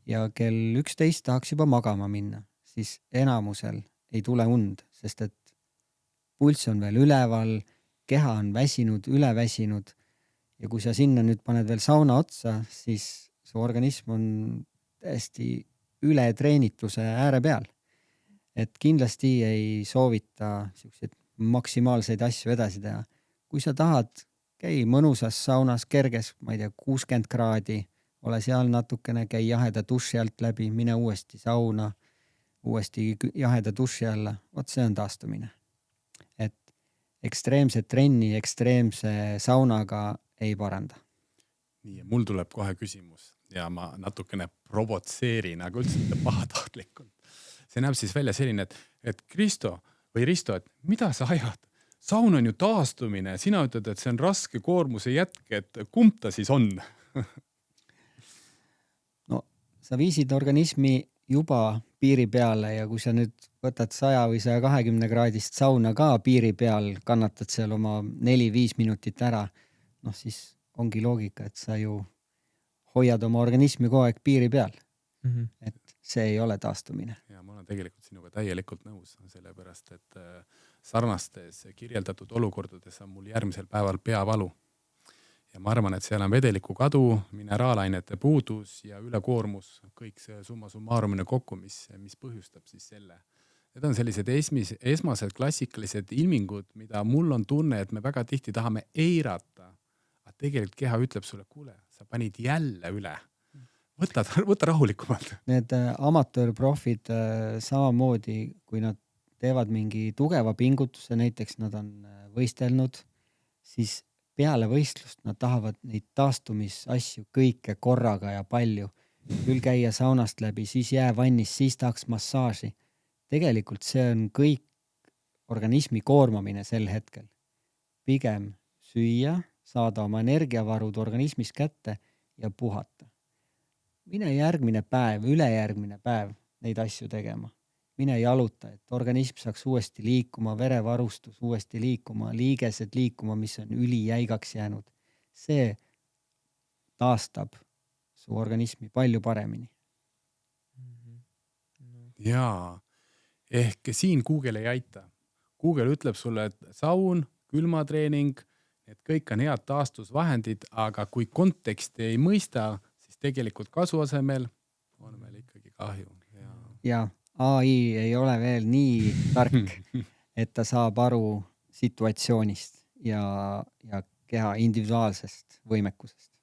S2: ja kell 11 tahaks juba magama minna, siis enamusel ei tule und, sest et pulss on veel üleval, keha on väsinud, üleväsinud ja kui sa sinna nüüd paned veel sauna otsa, siis su organism on täiesti ületreenituse ääre peal. Et kindlasti ei soovita siukseid maksimaalseid asju edasi teha. Kui sa tahad, käi mõnusas saunas kerges, ma ei tea, 60 kraadi, ole seal natukene, käi jaheda duši alt läbi, mine uuesti sauna, uuesti jaheda duši alla. Vot see on taastumine. Et ekstreemset trenni ekstreemse saunaga ei paranda.
S3: Nii, mul tuleb kohe küsimus ja ma natukene provotseerin, aga üldse pahatahtlikult. See näeb siis välja selline, et Risto, et mida sa ajad? Saun on ju taastumine, sina ütled, et see on raske koormuse jätk, et kumb ta siis on?
S2: No, sa viisid organismi juba piiri peale ja kui sa nüüd võtad 100 või 120 kraadist sauna ka piiri peal, kannatad seal oma 4-5 minutit ära, noh siis ongi loogika, et sa ju hoiad oma organismi kogu aeg piiri peal. Et see ei ole taastumine.
S3: Ja ma olen tegelikult sinuga täielikult nõus, sellepärast, et sarnastes kirjeldatud olukordades on mul järgmisel päeval peavalu. Ja ma arvan, et seal on vedeliku kadu, mineraalainete puudus ja ülekoormus, kõik see summa summarumine kokku, mis põhjustab siis selle. Need on sellised esmased klassikalised ilmingud, mida mul on tunne, et me väga tihti tahame eirata. Aga tegelikult keha ütleb sulle, kuule, sa panid jälle üle. Võta rahulikumalt.
S2: Need amatöörprofid samamoodi, kui nad teevad mingi tugeva pingutuse, näiteks nad on võistelnud, siis peale võistlust nad tahavad neid taastumisasju kõike korraga ja palju. Küll käia saunast läbi, siis jäävannis, siis tahaks massaaži. Tegelikult see on kõik organismi koormamine sel hetkel. Pigem süüa, saada oma energiavarud organismis kätte ja puhata. Mine järgmine päev, ülejärgmine päev neid asju tegema. Mine jaluta, et organism saaks uuesti liikuma, verevarustus uuesti liikuma, liigesed liikuma, mis on ülijäigaks jäänud. See taastab su organismi palju paremini.
S3: Jaa, ehk siin Google ei aita. Google ütleb sulle, et saun, külmatreening, et kõik on head taastusvahendid, aga kui konteksti ei mõista, tegelikult kasu asemel on meil ikkagi kahju.
S2: Ja AI ei ole veel nii tark, et ta saab aru situatsioonist ja keha individuaalsest võimekusest.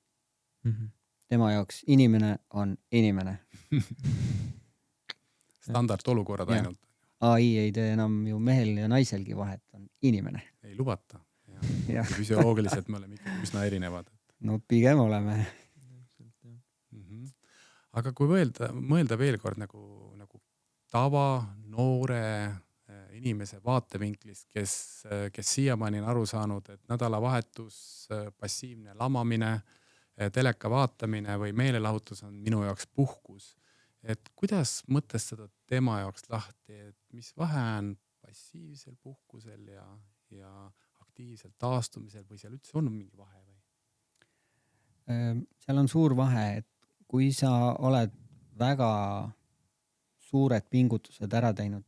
S2: Tema jaoks inimene on inimene.
S3: Standardolukorrad ainult.
S2: AI ei tee enam ju mehel ja naiselgi vahet, on inimene.
S3: Ei lubata. Ja. Füsioloogiliselt me oleme ikkagi üsna erinevad.
S2: No pigem oleme.
S3: Aga kui mõelda veel kord nagu tava, noore inimese vaatevinklist, kes siiamaani on aru saanud, et nädalavahetus, passiivne lamamine, teleka vaatamine või meelelahutus on minu jaoks puhkus. Et kuidas mõtestada tema jaoks lahti, et mis vahe on passiivsel puhkusel ja aktiivsel taastumisel või seal üldse on mingi vahe või?
S2: Seal on suur vahe, et kui sa oled väga suured pingutused ära teinud,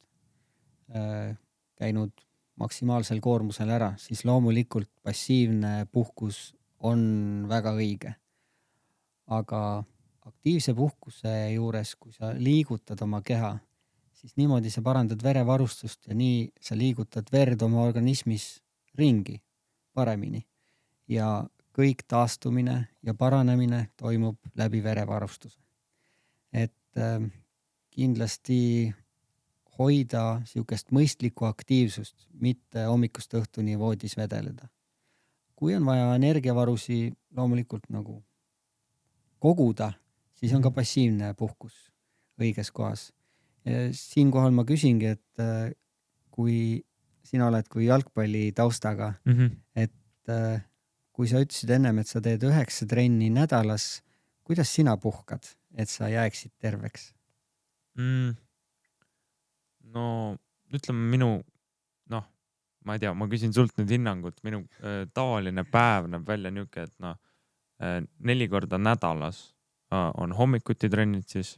S2: käinud maksimaalsel koormusel ära, siis loomulikult passiivne puhkus on väga õige. Aga aktiivse puhkuse juures, kui sa liigutad oma keha, siis niimoodi sa parandad verevarustust ja nii sa liigutad verd oma organismis ringi paremini. Ja kõik taastumine ja paranemine toimub läbi verevarustuse. Et kindlasti hoida siukest mõistlikku aktiivsust, mitte hommikust õhtuni voodis vedeleda. Kui on vaja energiavarusi loomulikult nagu koguda, siis on ka passiivne puhkus õiges kohas. Siinkohal ma küsingi, et kui sina oled kui jalgpalli taustaga, et kui sa ütlesid ennem, et sa teed 9 trenni nädalas, kuidas sina puhkad, et sa jääksid terveks?
S1: No ütleme ma ei tea, ma küsin sult nüüd hinnangut, minu tavaline päev näeb välja niuke, et 4 korda nädalas on hommikuti trennid siis.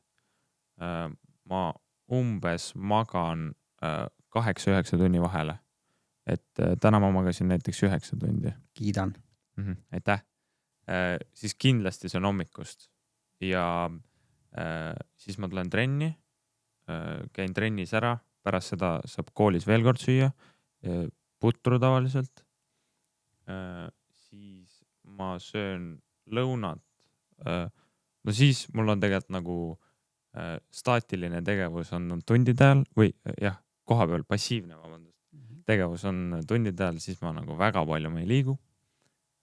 S1: Ma umbes magan 8-9 tunni vahele. Et täna ma magasin näiteks 9 tundi.
S2: Kiidan.
S1: Aitäh. Siis kindlasti see on hommikust ja siis ma tulen trenni, käin trennis ära, pärast seda saab koolis veel kord süüa, putru tavaliselt. Siis ma söön lõunat. No siis mul on tegelikult nagu staatiline tegevus on tundide ajal või jah, koha peal passiivne, tegevus on tundide ajal, siis ma nagu väga palju ma ei liigu.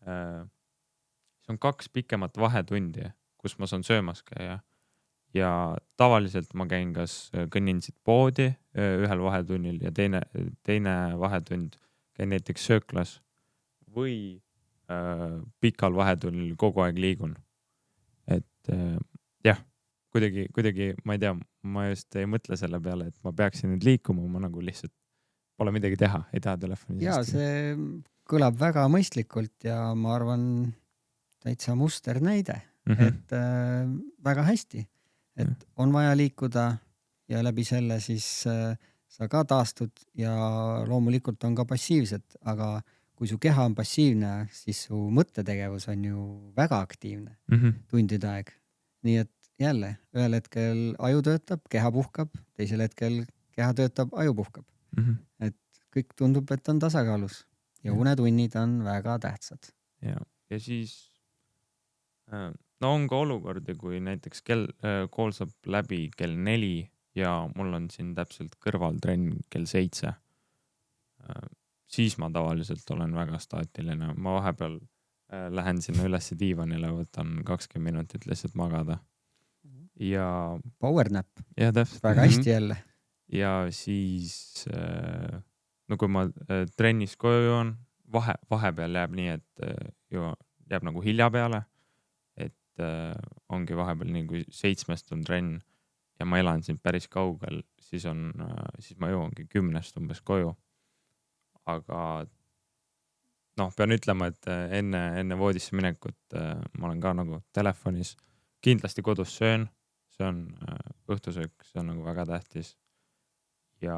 S1: See on 2 pikemat vahetundi, kus ma saan söömas käia ja tavaliselt ma käin kas kõnnin siit poodi ühel vahetunnil ja teine vahetund käin näiteks sööklas või pikal vahetunnil kogu aeg liigun. Et jah, kuidagi, ma ei tea, ma just ei mõtle selle peale, et ma peaksin nüüd liikuma, ma nagu lihtsalt pole midagi teha, ei taha telefoni.
S2: Jaa, see kõlab väga mõistlikult ja ma arvan täitsa muster näide, et väga hästi, et on vaja liikuda ja läbi selle siis sa ka taastud ja loomulikult on ka passiivsed, aga kui su keha on passiivne, siis su mõttetegevus on ju väga aktiivne tundide aeg. Nii et jälle, ühel hetkel aju töötab, keha puhkab, teisel hetkel keha töötab, aju puhkab. Et kõik tundub, et on tasakaalus ja unetunnid on väga tähtsad.
S1: Ja siis on ka olukordi, kui näiteks kool saab läbi kell 4 ja mul on siin täpselt kõrvaltrenn kell 7. Siis ma tavaliselt olen väga staatiline. Ma vahepeal lähen sinna ülesse diivanile, võtan 20 minutit lihtsalt magada. Ja
S2: power nap.
S1: Ja täpselt.
S2: Väga hästi jälle.
S1: Ja siis kui ma trennis koju joon, vahepeal jääb nii, et jääb nagu hilja peale, et ongi vahepeal nii, kui 7 on trenn ja ma elan siin päris kaugel, siis ma jõuangi 10 umbes koju. Aga pean ütlema, et enne voodisse minekut ma olen ka nagu telefonis, kindlasti kodus söön, see on õhtusöök, see on nagu väga tähtis. Ja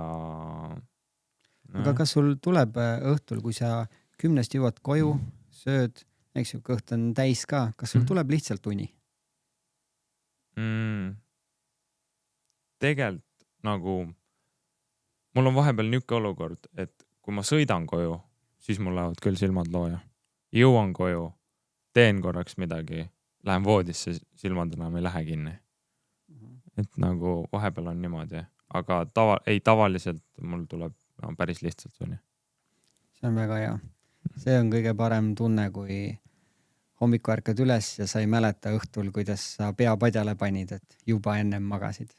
S2: aga kas sul tuleb õhtul, kui sa 10 jõuad koju, sööd, eks ju, kõht on täis ka, kas sul tuleb lihtsalt uni?
S1: Tegelikult nagu mul on vahepeal niuke olukord, et kui ma sõidan koju, siis mul lähevad küll silmad looja. Jõuan koju, teen korraks midagi, lähen voodisse, silmad enam ei lähe kinni. Et nagu vahepeal on niimoodi, aga tavaliselt mul tuleb päris lihtsalt uni.
S2: See on väga hea. See on kõige parem tunne, kui hommiku ärkad üles ja sa ei mäleta õhtul, kuidas sa pea padjale panid, et juba ennem magasid.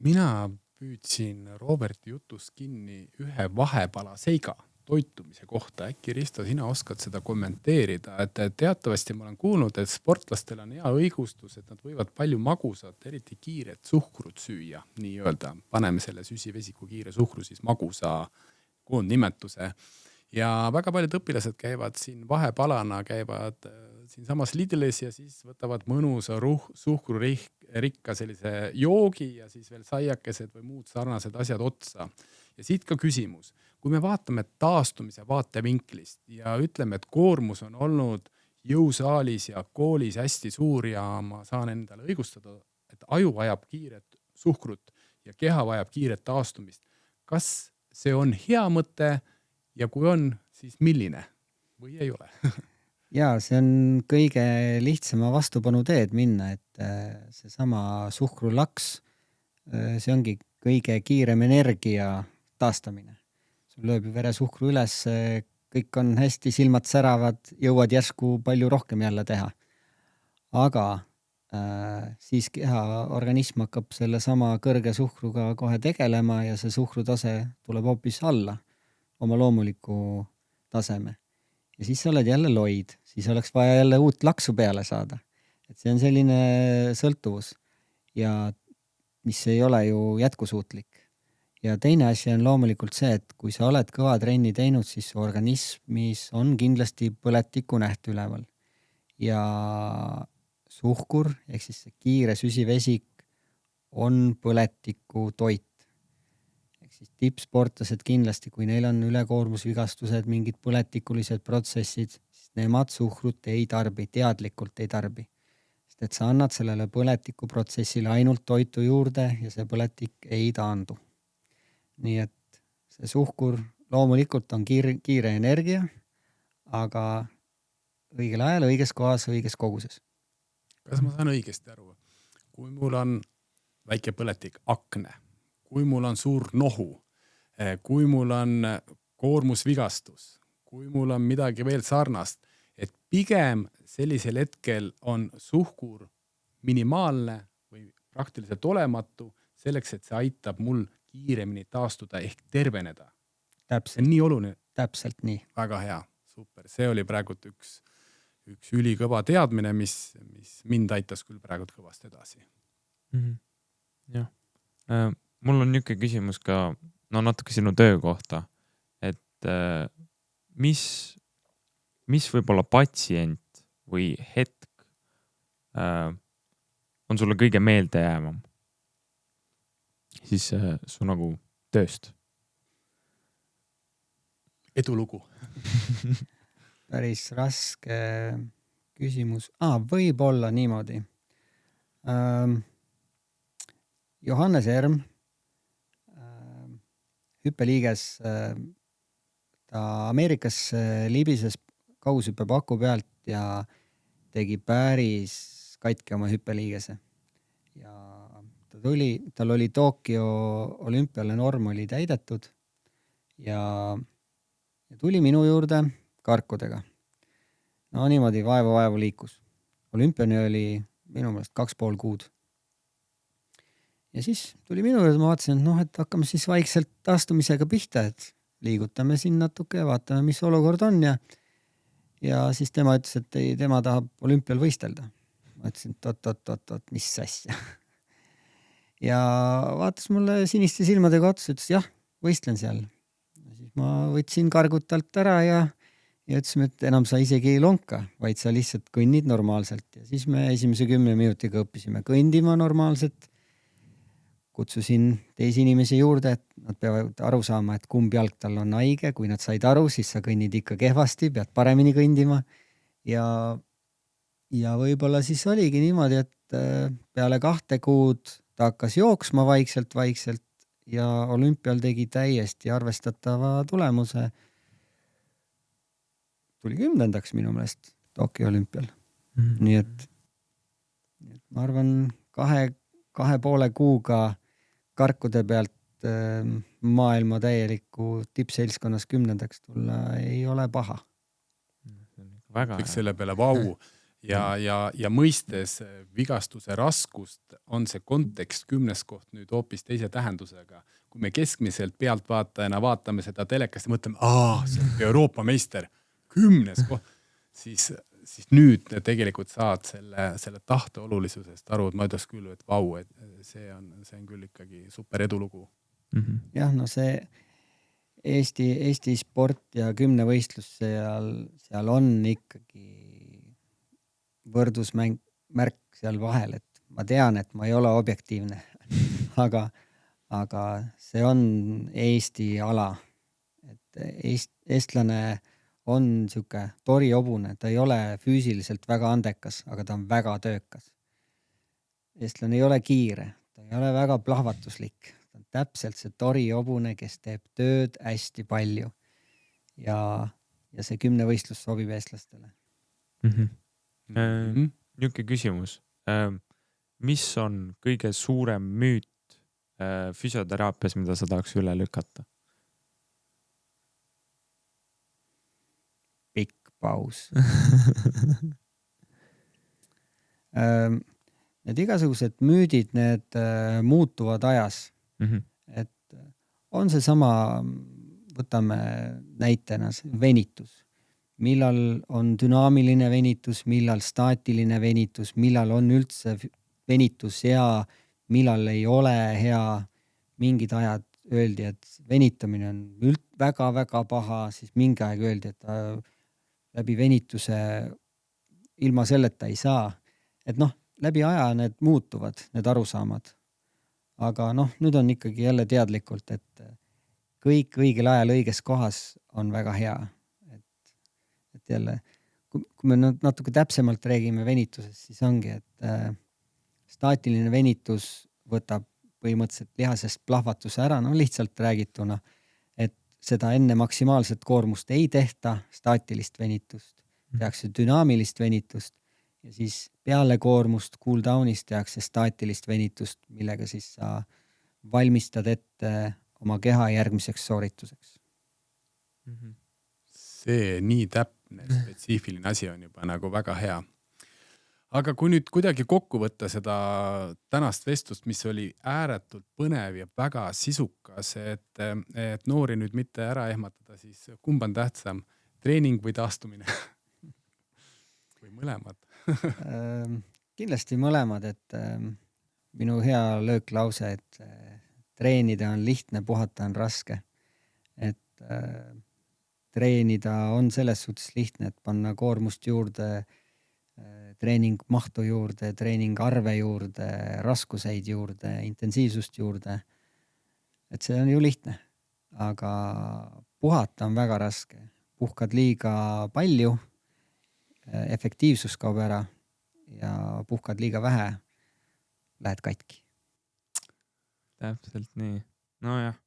S3: Mina püüdsin Roberti jutust kinni ühe vahepala seiga toitumise kohta. Äkki Risto, sina oskad seda kommenteerida, et teatavasti ma olen kuulnud, et sportlastel on hea õigustus, et nad võivad palju magusat, eriti kiiret suhkrut süüa, nii öelda. Paneme selle süsivesiku kiire suhkru siis magusa koondnimetuse. Ja väga paljud õpilased käivad siin vahepalana, käivad siin samas Lidlis ja siis võtavad mõnusa suhkrurikka sellise joogi ja siis veel saiakesed või muud sarnased asjad otsa. Ja siit ka küsimus. Kui me vaatame taastumise vaatevinklist ja ütleme, et koormus on olnud jõusaalis ja koolis hästi suur ja ma saan endale õigustada, et aju vajab kiiret suhkrut ja keha vajab kiiret taastumist. Kas see on hea mõte ja kui on, siis milline või ei ole?
S2: Jaa, see on kõige lihtsama vastupanu teed minna, et see sama suhkrulaks, see ongi kõige kiirem energia taastamine. Sul lööb veresuhkru üles, kõik on hästi, silmad säravad, jõuad järsku palju rohkem jälle teha. Aga siis organism hakkab selle sama kõrge suhkruga kohe tegelema ja see suhkrutase tuleb hoopis alla oma loomuliku taseme. Ja siis sa oled jälle loid, siis oleks vaja jälle uut laksu peale saada. Et see on selline sõltuvus ja mis ei ole ju jätkusuutlik. Ja teine asi on loomulikult see, et kui sa oled kõva trenni teinud, siis su organismis on kindlasti põletiku näht üleval. Ja suhkur, ehk siis see kiire süsivesik on põletiku toit. Ehk siis tippsportlased kindlasti, kui neil on ülekoormusvigastused, mingid põletikulised protsessid, siis nemad suhkrut ei tarbi, teadlikult ei tarbi. Sest et sa annad sellele põletiku protsessile ainult toitu juurde ja see põletik ei taandu. Nii et see suhkur loomulikult on kiire energia, aga õigel ajal, õiges kohas, õiges koguses.
S3: Kas ma saan õigesti aru? Kui mul on väike põletik, akne, kui mul on suur nohu, kui mul on koormusvigastus, kui mul on midagi veel sarnast, et pigem sellisel hetkel on suhkur minimaalne või praktiliselt olematu selleks, et see aitab mul kiiremini taastuda ehk terveneda. See on nii oluline.
S2: Täpselt nii.
S3: Väga hea, super. See oli praegult üks ülikõva teadmine, mis mind aitas küll praegult kõvasti edasi.
S1: Jah. Mul on niisugune küsimus ka natuke sinu töö kohta, et mis võib-olla patsient või hetk on sulle kõige meeldejäävam siis su nagu tööst?
S3: Edulugu.
S2: Päris raske küsimus. Võib-olla niimoodi. Johannes Erm, hüppeliiges, ta Ameerikas libises kaushüppepaku pealt ja tegi päris katki oma hüppeliigese. Ja tal oli Tokyo olümpiale norm oli täidetud ja tuli minu juurde karkudega. No niimoodi vaevu liikus. Olümpiani oli minu meelest 2,5 kuud. Ja siis tuli minu juurde, ma vaatasin, et hakkame siis vaikselt taastumisega pihta, et liigutame siin natuke ja vaatame, mis olukord on. Ja siis tema ütles, et tema tahab olümpial võistelda. Ma ütlesin, et mis asja. Ja vaatas mulle siniste silmadega otsa, ütles, jah, võistlen seal. Ja siis ma võtsin kargud talt ära ja ütlesime, et enam sa isegi ei lonka, vaid sa lihtsalt kõnnid normaalselt. Ja siis me esimese 10 minutiga õppisime kõndima normaalselt. Kutsusin teisi inimesi juurde, et nad peavad aru saama, et kumb jalg tal on haige. Kui nad said aru, siis sa kõnnid ikka kehvasti, pead paremini kõndima. Ja võib-olla siis oligi niimoodi, et peale 2 kuud ta hakkas jooksma vaikselt ja olümpial tegi täiesti arvestatava tulemuse. Tuli 10. minu meelest Tokyo olümpial. Nii et ma arvan 2,5 kuuga karkude pealt maailma täieliku tippseltskonnas 10. tulla ei ole paha.
S3: Üks selle peale vau. Ja mõistes vigastuse raskust on see kontekst 10. koht nüüd hoopis teise tähendusega. Kui me keskmiselt pealtvaatajana vaatame seda telekast ja mõtleme, see on Euroopa meister, 10. koht, siis nüüd tegelikult saad selle tahte olulisusest aru, et ma ütleks küll, et vau, et see on küll ikkagi super edulugu.
S2: Jah, see Eesti sport ja 10 võistlus seal on ikkagi võrdusmärk seal vahel, et ma tean, et ma ei ole objektiivne, aga see on Eesti ala, et eestlane on siuke torihobune, ta ei ole füüsiliselt väga andekas, aga ta on väga töökas. Eestlane ei ole kiire, ta ei ole väga plahvatuslik, ta on täpselt see torihobune, kes teeb tööd hästi palju ja see 10 võistlus sobib eestlastele.
S1: Niisugune küsimus. Mis on kõige suurem müüt füsioteraapias, mida sa tahaks üle lükata?
S2: Pikk paus. need igasugused müüdid, need muutuvad ajas. Et on seesama, võtame näitena venitus. Millal on dünaamiline venitus, millal staatiline venitus, millal on üldse venitus hea, millal ei ole hea. Mingid ajad öeldi, et venitamine on väga-väga paha, siis mingi aeg öeldi, et läbi venituse ilma selleta ei saa. Et läbi aja need muutuvad, need arusaamad. Aga nüüd on ikkagi jälle teadlikult, et kõik õigel ajal õiges kohas on väga hea. Et jälle, kui me natuke täpsemalt räägime venitusest, siis ongi, et staatiline venitus võtab põhimõtteliselt lihasest plahvatuse ära, lihtsalt räägituna, et seda enne maksimaalset koormust ei tehta, staatilist venitust, tehakse dünaamilist venitust ja siis peale koormust cool down'ist tehakse staatilist venitust, millega siis sa valmistad ette oma keha järgmiseks soorituseks.
S3: See nii täpne, spetsiifiline asi on juba nagu väga hea. Aga kui nüüd kuidagi kokku võtta seda tänast vestlust, mis oli ääretult põnev ja väga sisukas, et noori nüüd mitte ära ehmatada, siis kumb on tähtsam, treening või taastumine? Või mõlemad?
S2: Kindlasti mõlemad, et minu hea lööklause, et treenida on lihtne, puhata on raske. Et treenida on selles suhtes lihtne, et panna koormust juurde, treening mahtu juurde, treening arve juurde, raskuseid juurde, intensiivsust juurde. Et see on ju lihtne, aga puhata on väga raske. Puhkad liiga palju, efektiivsus kaob ära ja puhkad liiga vähe, lähed katki.
S1: Täpselt nii. Nojah,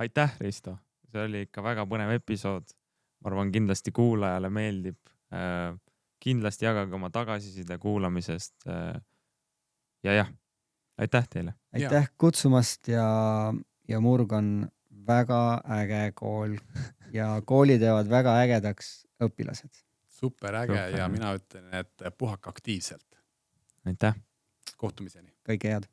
S1: aitäh, Risto. See oli ikka väga põnev episood. Ma arvan, kindlasti kuulajale meeldib. Kindlasti jagage oma tagasiside kuulamisest. Ja aitäh teile.
S2: Aitäh kutsumast ja Murg on väga äge kool ja kooli teevad väga ägedaks õpilased.
S3: Super äge ja mina ütlen, et puhake aktiivselt.
S1: Aitäh.
S3: Kohtumiseni.
S2: Kõike head.